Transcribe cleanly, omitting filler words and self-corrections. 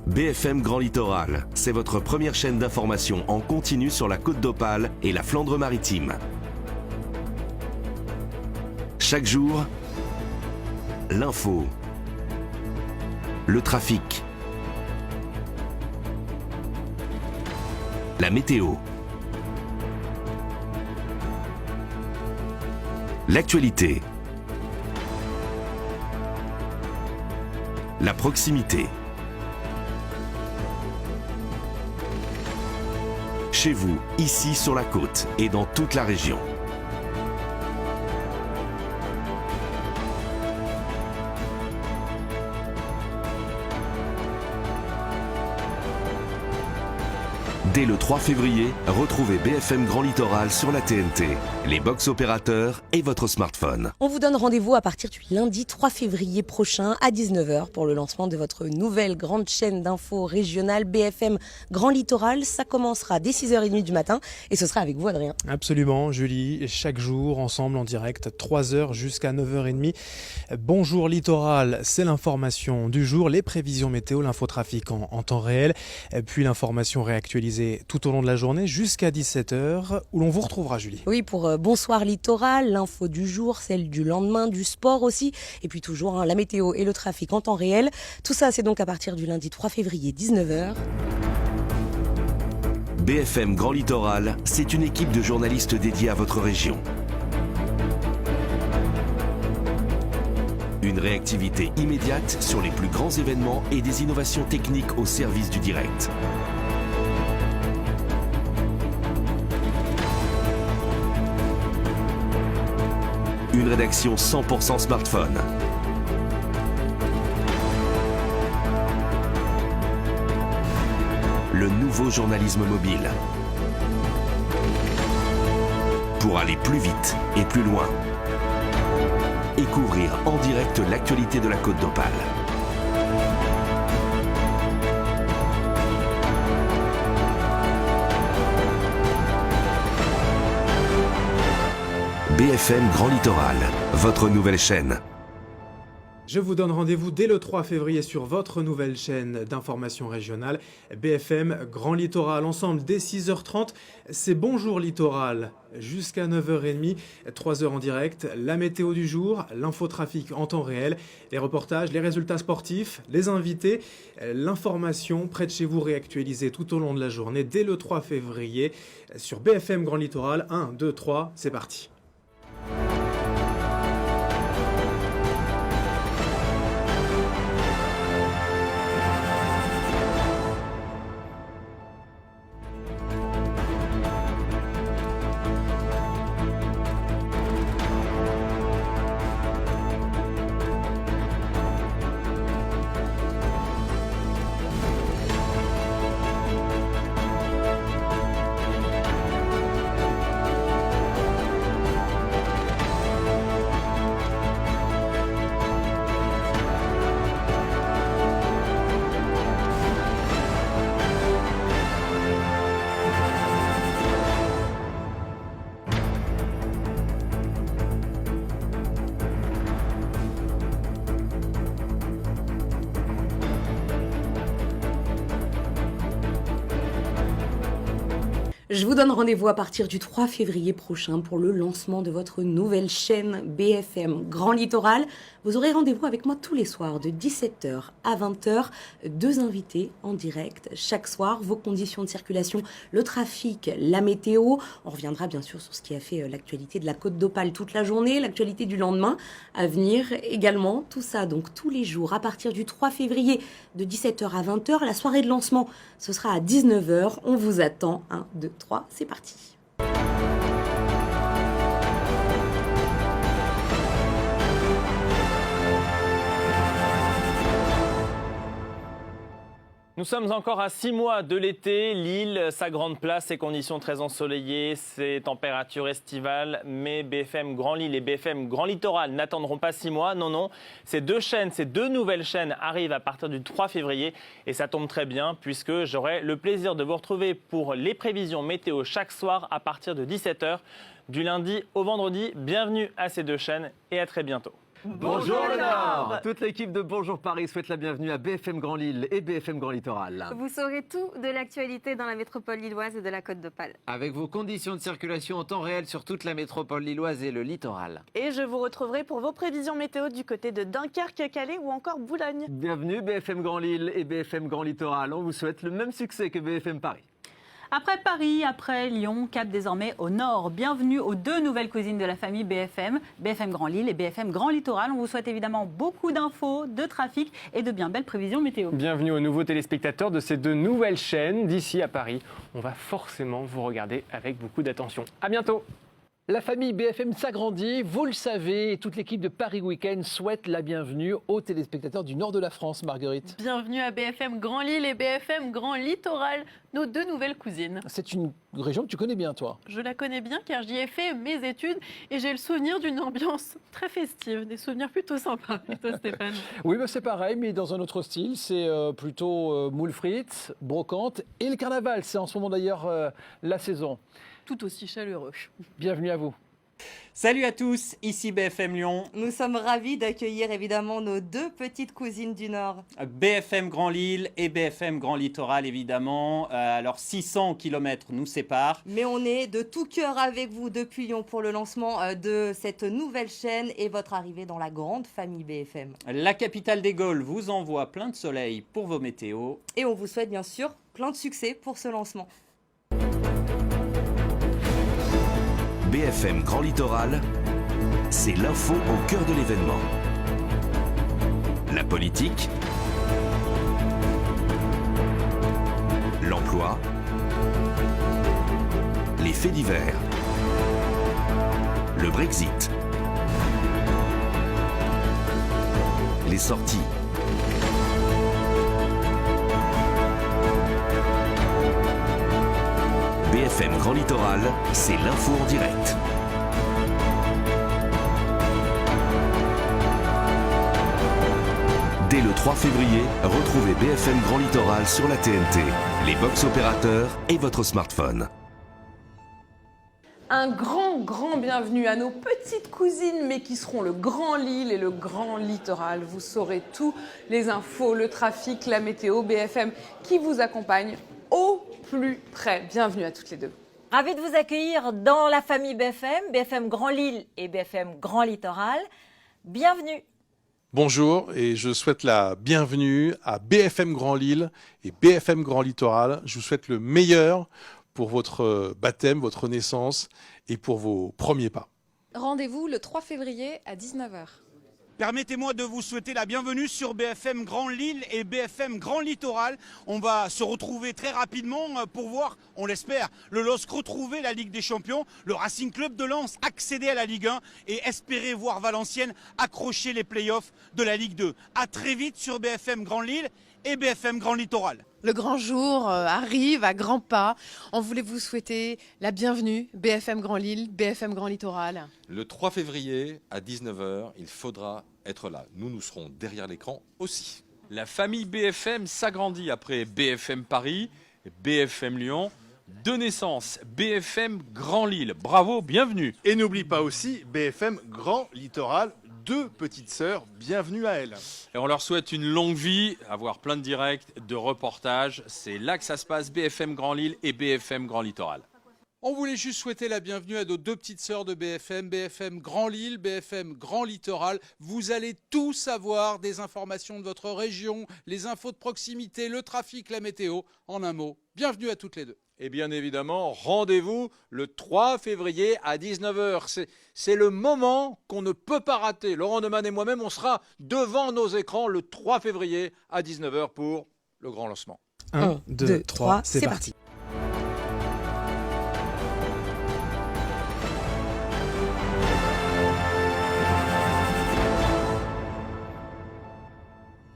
BFM Grand Littoral, c'est votre première chaîne d'information en continu sur la Côte d'Opale et la Flandre-Maritime. Chaque jour, l'info, le trafic, la météo, l'actualité, la proximité. Chez vous, ici sur la côte et dans toute la région. Dès le 3 février, retrouvez BFM Grand Littoral sur la TNT, les box opérateurs et votre smartphone. On vous donne rendez-vous à partir du lundi 3 février prochain à 19h pour le lancement de votre nouvelle grande chaîne d'infos régionale BFM Grand Littoral. Ça commencera dès 6h30 du matin et ce sera avec vous, Adrien. Absolument, Julie. Chaque jour, ensemble en direct, 3h jusqu'à 9h30. Bonjour Littoral, c'est l'information du jour, les prévisions météo, l'infotrafic en temps réel, puis l'information réactualisée tout au long de la journée jusqu'à 17h où l'on vous retrouvera, Julie. Oui, pour Bonsoir Littoral, l'info du jour, celle du lendemain, du sport aussi, et puis toujours la météo et le trafic en temps réel. Tout ça, c'est donc à partir du lundi 3 février, 19h. BFM Grand Littoral, c'est une équipe de journalistes dédiée à votre région. Une réactivité immédiate sur les plus grands événements et des innovations techniques au service du direct. Une rédaction 100% smartphone. Le nouveau journalisme mobile. Pour aller plus vite et plus loin. Et couvrir en direct l'actualité de la Côte d'Opale. BFM Grand Littoral, votre nouvelle chaîne. Je vous donne rendez-vous dès le 3 février sur votre nouvelle chaîne d'information régionale, BFM Grand Littoral. Ensemble, dès 6h30, c'est Bonjour Littoral jusqu'à 9h30, 3h en direct, la météo du jour, l'infotrafic en temps réel, les reportages, les résultats sportifs, les invités, l'information près de chez vous réactualisée tout au long de la journée, dès le 3 février sur BFM Grand Littoral. 1, 2, 3, c'est parti. Je vous donne rendez-vous à partir du 3 février prochain pour le lancement de votre nouvelle chaîne BFM Grand Littoral. Vous aurez rendez-vous avec moi tous les soirs de 17h à 20h. 2 invités en direct chaque soir. Vos conditions de circulation, le trafic, la météo. On reviendra bien sûr sur ce qui a fait l'actualité de la Côte d'Opale toute la journée, l'actualité du lendemain à venir également. Tout ça donc tous les jours à partir du 3 février de 17h à 20h. La soirée de lancement, ce sera à 19h. On vous attend. 1, 2, 3, c'est parti. Nous sommes encore à 6 mois de l'été. L'île, sa grande place, ses conditions très ensoleillées, ses températures estivales. Mais BFM Grand Lille et BFM Grand Littoral n'attendront pas 6 mois. Non, non. Ces deux nouvelles chaînes arrivent à partir du 3 février. Et ça tombe très bien puisque j'aurai le plaisir de vous retrouver pour les prévisions météo chaque soir à partir de 17h. Du lundi au vendredi, bienvenue à ces deux chaînes et à très bientôt. Bonjour le Nord. Toute l'équipe de Bonjour Paris souhaite la bienvenue à BFM Grand Lille et BFM Grand Littoral. Vous saurez tout de l'actualité dans la métropole lilloise et de la Côte d'Opale. Avec vos conditions de circulation en temps réel sur toute la métropole lilloise et le littoral. Et je vous retrouverai pour vos prévisions météo du côté de Dunkerque, Calais ou encore Boulogne. Bienvenue BFM Grand Lille et BFM Grand Littoral. On vous souhaite le même succès que BFM Paris. Après Paris, après Lyon, cap désormais au nord. Bienvenue aux deux nouvelles cousines de la famille BFM, BFM Grand Lille et BFM Grand Littoral. On vous souhaite évidemment beaucoup d'infos, de trafic et de bien belles prévisions météo. Bienvenue aux nouveaux téléspectateurs de ces deux nouvelles chaînes d'ici à Paris. On va forcément vous regarder avec beaucoup d'attention. À bientôt. La famille BFM s'agrandit, vous le savez, et toute l'équipe de Paris Week-end souhaite la bienvenue aux téléspectateurs du nord de la France, Marguerite. Bienvenue à BFM Grand Lille et BFM Grand Littoral, nos deux nouvelles cousines. C'est une région que tu connais bien, toi. Je la connais bien car j'y ai fait mes études et j'ai le souvenir d'une ambiance très festive, des souvenirs plutôt sympas. Et toi, Stéphane? Oui, c'est pareil, mais dans un autre style. C'est plutôt moules frites, brocante et le carnaval. C'est en ce moment d'ailleurs la saison. Tout aussi chaleureux. Bienvenue à vous. Salut à tous, ici BFM Lyon. Nous sommes ravis d'accueillir évidemment nos deux petites cousines du Nord. BFM Grand Lille et BFM Grand Littoral évidemment. Alors 600 km nous séparent. Mais on est de tout cœur avec vous depuis Lyon pour le lancement de cette nouvelle chaîne et votre arrivée dans la grande famille BFM. La capitale des Gaules vous envoie plein de soleil pour vos météos. Et on vous souhaite bien sûr plein de succès pour ce lancement. BFM Grand Littoral, c'est l'info au cœur de l'événement. La politique, l'emploi, les faits divers, le Brexit, les sorties, BFM Grand Littoral, c'est l'info en direct. Dès le 3 février, retrouvez BFM Grand Littoral sur la TNT, les box opérateurs et votre smartphone. Un grand bienvenue à nos petites cousines, mais qui seront le Grand Lille et le Grand Littoral. Vous saurez tout, les infos, le trafic, la météo, BFM qui vous accompagne au plus près. Bienvenue à toutes les deux. Ravi de vous accueillir dans la famille BFM, BFM Grand Lille et BFM Grand Littoral. Bienvenue. Bonjour et je souhaite la bienvenue à BFM Grand Lille et BFM Grand Littoral. Je vous souhaite le meilleur pour votre baptême, votre naissance et pour vos premiers pas. Rendez-vous le 3 février à 19h. Permettez-moi de vous souhaiter la bienvenue sur BFM Grand Lille et BFM Grand Littoral. On va se retrouver très rapidement pour voir, on l'espère, le LOSC retrouver la Ligue des Champions, le Racing Club de Lens accéder à la Ligue 1 et espérer voir Valenciennes accrocher les playoffs de la Ligue 2. À très vite sur BFM Grand Lille et BFM Grand Littoral. Le grand jour arrive à grands pas. On voulait vous souhaiter la bienvenue, BFM Grand Lille, BFM Grand Littoral. Le 3 février à 19h, il faudra être là. Nous serons derrière l'écran aussi. La famille BFM s'agrandit après BFM Paris, BFM Lyon. De naissance, BFM Grand Lille. Bravo, bienvenue. Et n'oublie pas aussi BFM Grand Littoral. Deux petites sœurs, bienvenue à elles. Et on leur souhaite une longue vie, avoir plein de directs, de reportages. C'est là que ça se passe, BFM Grand Lille et BFM Grand Littoral. On voulait juste souhaiter la bienvenue à nos deux petites sœurs de BFM, BFM Grand Lille, BFM Grand Littoral. Vous allez tout savoir des informations de votre région, les infos de proximité, le trafic, la météo. En un mot, bienvenue à toutes les deux. Et bien évidemment, rendez-vous le 3 février à 19h. C'est le moment qu'on ne peut pas rater. Laurent Neumann et moi-même, on sera devant nos écrans le 3 février à 19h pour le grand lancement. 1, 2, 3, c'est parti.